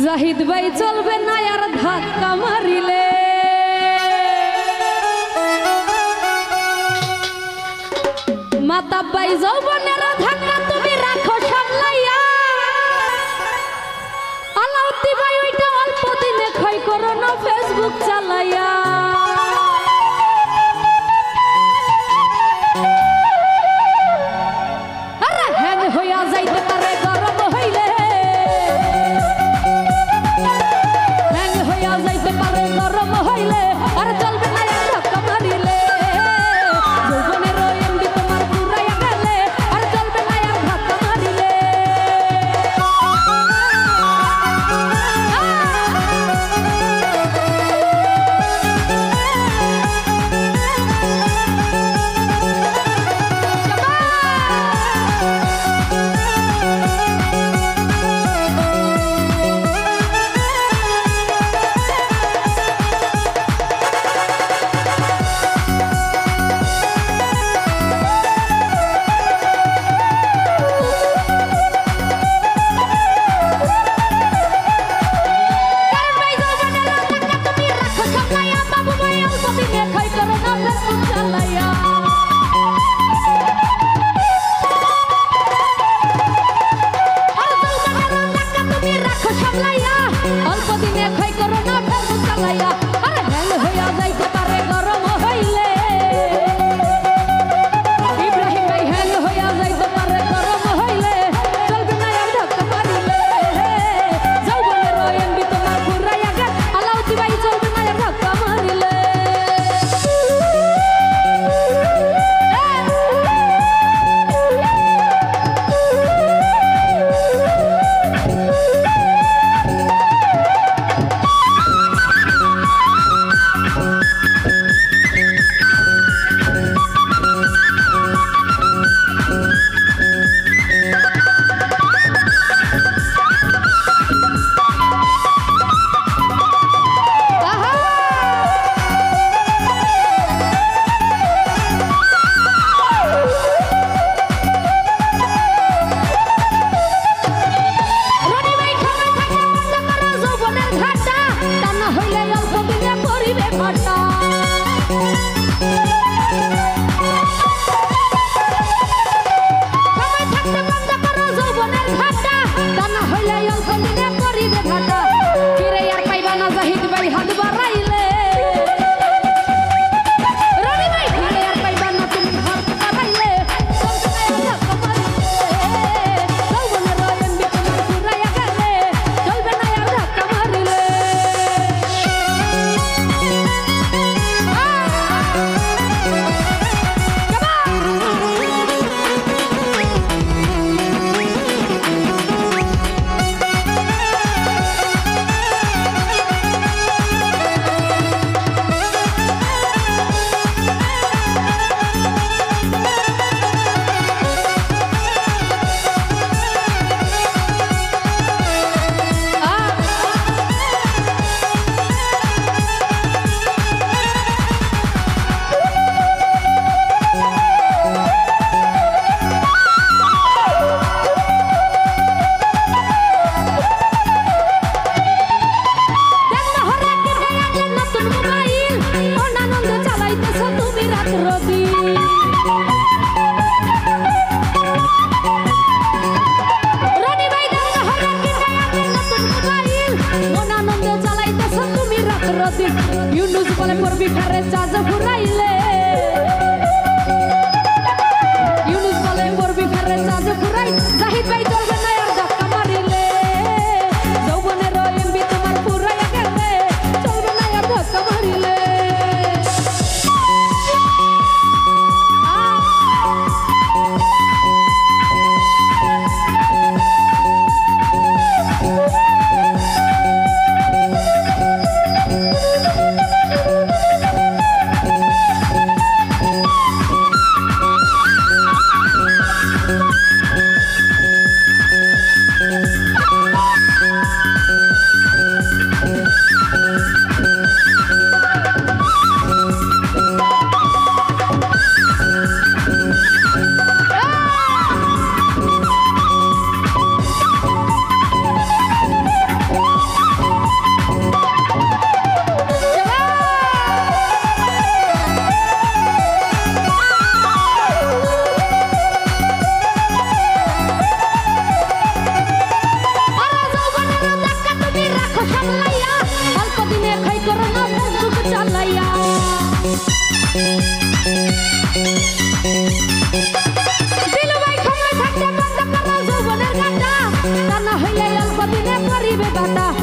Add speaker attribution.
Speaker 1: জাহিদ ভাই চলবে না আর ধাক্কা মারিলে মাতা ভাই যৌবনের ধাক্কা তুমি রাখো সামলাইয়া আলাউদ্দি ভাই ওইটা অল্প দিনে ক্ষয় করো না ফেসবুক চালাইয়া আরে হ্যাং হইয়া যাইতে পারে গরম হইলে হ্যাং হইয়া যাইতে পারে গরম হইলে আর চলবে না আর ধাক্কা মারিলে যৌবনের এমডি তোমার পুরাইয়া গেলে আর চলবে না আর ধাক্কা মারিলে Yunus boleh berbicara saja furaile Yunus boleh berbicara saja furai Zahid bayi tolong nayar dak kamarile Zauboner embi tomar furai agale tolong nayar dak kamarile বাটা